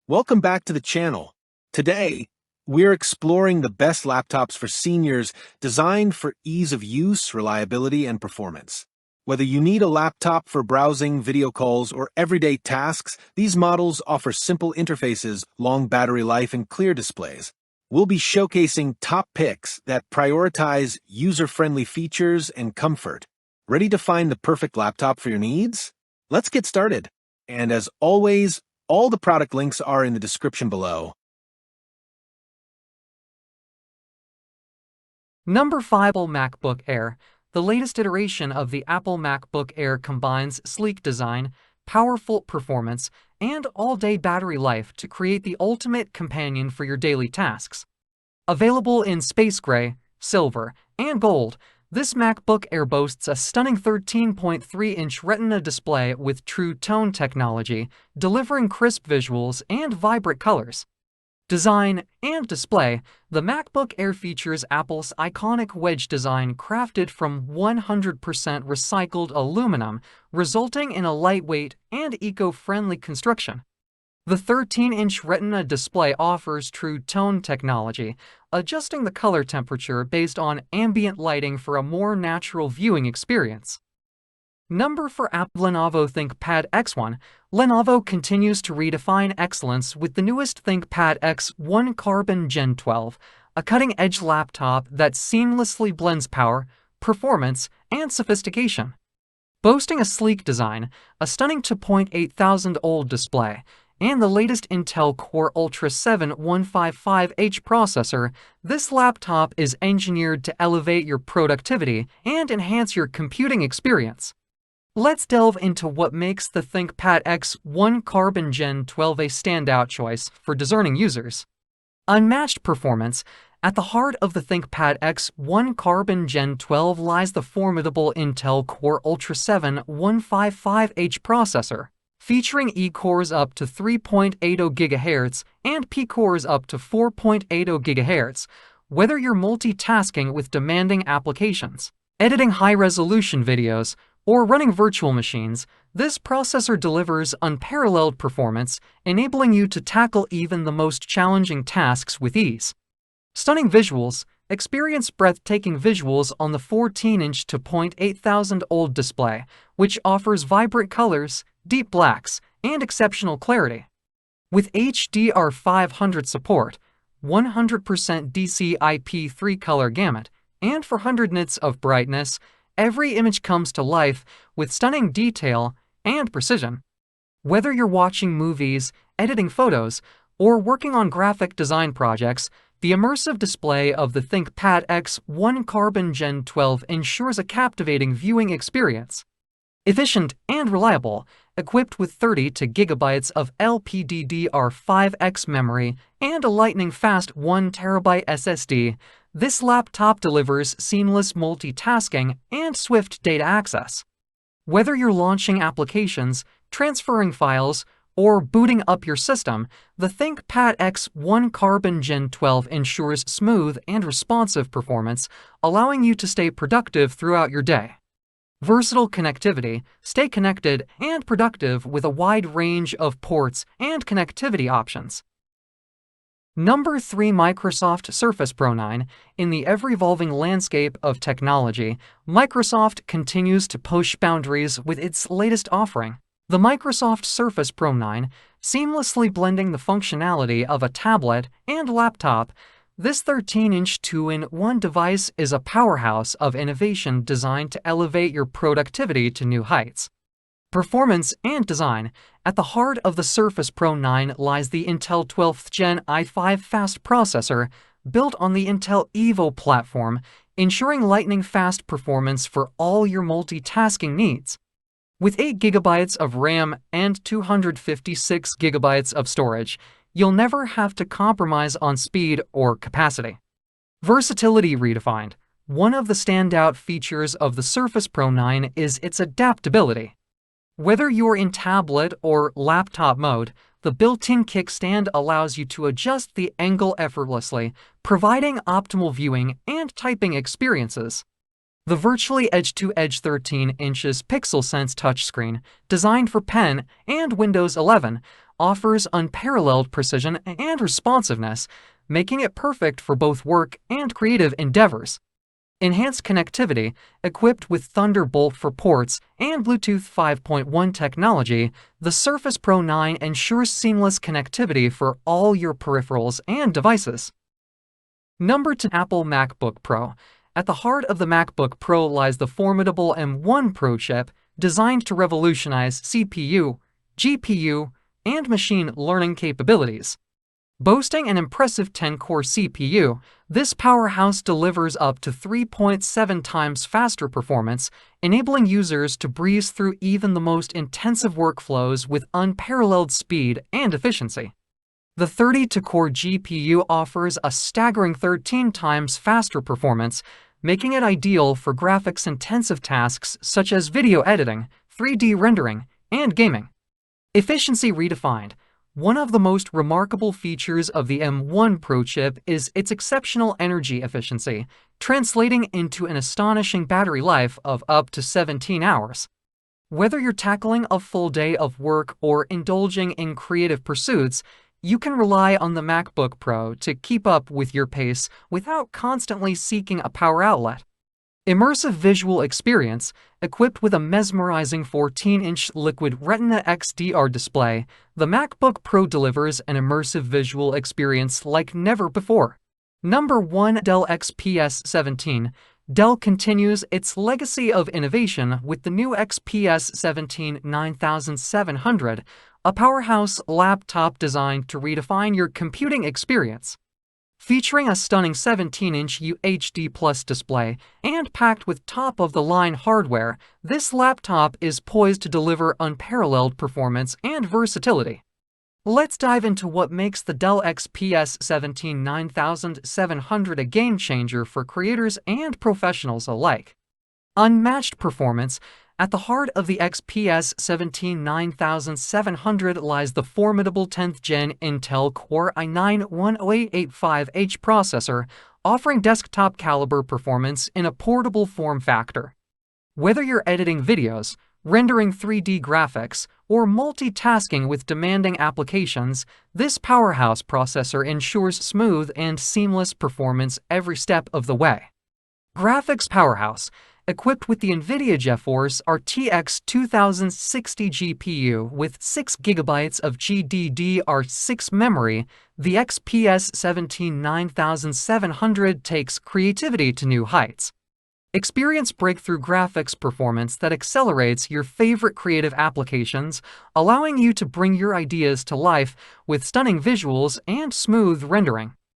Welcome back to the channel. Today, we're exploring the best laptops for seniors designed for ease of use, reliability, and performance. Whether you need a laptop for browsing, video calls, or everyday tasks, these models offer simple interfaces, long battery life, and clear displays. We'll be showcasing top picks that prioritize user-friendly features and comfort. Ready to find the perfect laptop for your needs? Let's get started. And as always, all the product links are in the description below. Number 5. Apple MacBook Air. The latest iteration of the Apple MacBook Air combines sleek design, powerful performance, and all-day battery life to create the ultimate companion for your daily tasks. Available in space gray, silver, and gold, this MacBook Air boasts a stunning 13.3-inch Retina display with True Tone technology, delivering crisp visuals and vibrant colors. Design and display. The MacBook Air features Apple's iconic wedge design crafted from 100% recycled aluminum, resulting in a lightweight and eco-friendly construction. The 13-inch Retina display offers True Tone technology, adjusting the color temperature based on ambient lighting for a more natural viewing experience. Number 4. Lenovo ThinkPad X1. Lenovo continues to redefine excellence with the newest ThinkPad X1 Carbon Gen 12, a cutting-edge laptop that seamlessly blends power, performance, and sophistication. Boasting a sleek design, a stunning 2.8 display, and the latest Intel Core Ultra 7 155H processor, this laptop is engineered to elevate your productivity and enhance your computing experience. Let's delve into what makes the ThinkPad X1 Carbon Gen 12 a standout choice for discerning users. Unmatched performance. At the heart of the ThinkPad X1 Carbon Gen 12 lies the formidable Intel Core Ultra 7 155H processor, featuring E-cores up to 3.80 GHz and P-cores up to 4.80 GHz. Whether you're multitasking with demanding applications, editing high-resolution videos, or running virtual machines, this processor delivers unparalleled performance, enabling you to tackle even the most challenging tasks with ease. Stunning visuals. Experience breathtaking visuals on the 14-inch 2.8 display, which offers vibrant colors, deep blacks, and exceptional clarity. With HDR500 support, 100% DCI-P3 color gamut, and 400 nits of brightness, every image comes to life with stunning detail and precision. Whether you're watching movies, editing photos, or working on graphic design projects, the immersive display of the ThinkPad X1 Carbon Gen 12 ensures a captivating viewing experience. Efficient and reliable, equipped with 32 GB of LPDDR5X memory and a lightning-fast 1 TB SSD, this laptop delivers seamless multitasking and swift data access. Whether you're launching applications, transferring files, or booting up your system, the ThinkPad X1 Carbon Gen 12 ensures smooth and responsive performance, allowing you to stay productive throughout your day. Versatile connectivity. Stay connected and productive with a wide range of ports and connectivity options. Number 3. Microsoft Surface Pro 9. In the ever-evolving landscape of technology, Microsoft continues to push boundaries with its latest offering, the Microsoft Surface Pro 9, seamlessly blending the functionality of a tablet and laptop. This 13-inch 2-in-1 device is a powerhouse of innovation designed to elevate your productivity to new heights. Performance and design. At the heart of the Surface Pro 9 lies the Intel 12th Gen i5 fast processor, built on the Intel Evo platform, ensuring lightning-fast performance for all your multitasking needs. With 8 GB of RAM and 256 GB of storage, you'll never have to compromise on speed or capacity. Versatility redefined. One of the standout features of the Surface Pro 9 is its adaptability. Whether you're in tablet or laptop mode, the built-in kickstand allows you to adjust the angle effortlessly, providing optimal viewing and typing experiences. The virtually edge-to-edge 13 inches PixelSense touchscreen, designed for Pen and Windows 11, offers unparalleled precision and responsiveness, making it perfect for both work and creative endeavors. Enhanced connectivity, equipped with Thunderbolt for ports and Bluetooth 5.1 technology, the Surface Pro 9 ensures seamless connectivity for all your peripherals and devices. Number 2. Apple MacBook Pro. At the heart of the MacBook Pro lies the formidable M1 Pro chip, designed to revolutionize CPU, GPU, and machine learning capabilities. Boasting an impressive 10-core CPU, this powerhouse delivers up to 3.7 times faster performance, enabling users to breeze through even the most intensive workflows with unparalleled speed and efficiency. The 32-core GPU offers a staggering 13 times faster performance, making it ideal for graphics-intensive tasks such as video editing, 3D rendering, and gaming. Efficiency redefined. One of the most remarkable features of the M1 Pro chip is its exceptional energy efficiency, translating into an astonishing battery life of up to 17 hours. Whether you're tackling a full day of work or indulging in creative pursuits, you can rely on the MacBook Pro to keep up with your pace without constantly seeking a power outlet. Immersive visual experience. Equipped with a mesmerizing 14-inch Liquid Retina XDR display, the MacBook Pro delivers an immersive visual experience like never before. Number 1. Dell XPS 17. Dell continues its legacy of innovation with the new XPS 17 9700, a powerhouse laptop designed to redefine your computing experience. Featuring a stunning 17-inch UHD Plus display and packed with top-of-the-line hardware, this laptop is poised to deliver unparalleled performance and versatility. Let's dive into what makes the Dell XPS 17 9700 a game-changer for creators and professionals alike. Unmatched performance. At the heart of the XPS 17 9700 lies the formidable 10th Gen Intel Core i9-10885H processor, offering desktop-caliber performance in a portable form factor. Whether you're editing videos, rendering 3D graphics, or multitasking with demanding applications, this powerhouse processor ensures smooth and seamless performance every step of the way. Graphics powerhouse. Equipped with the NVIDIA GeForce RTX 2060 GPU with 6GB of GDDR6 memory, the XPS 17 9700 takes creativity to new heights. Experience breakthrough graphics performance that accelerates your favorite creative applications, allowing you to bring your ideas to life with stunning visuals and smooth rendering.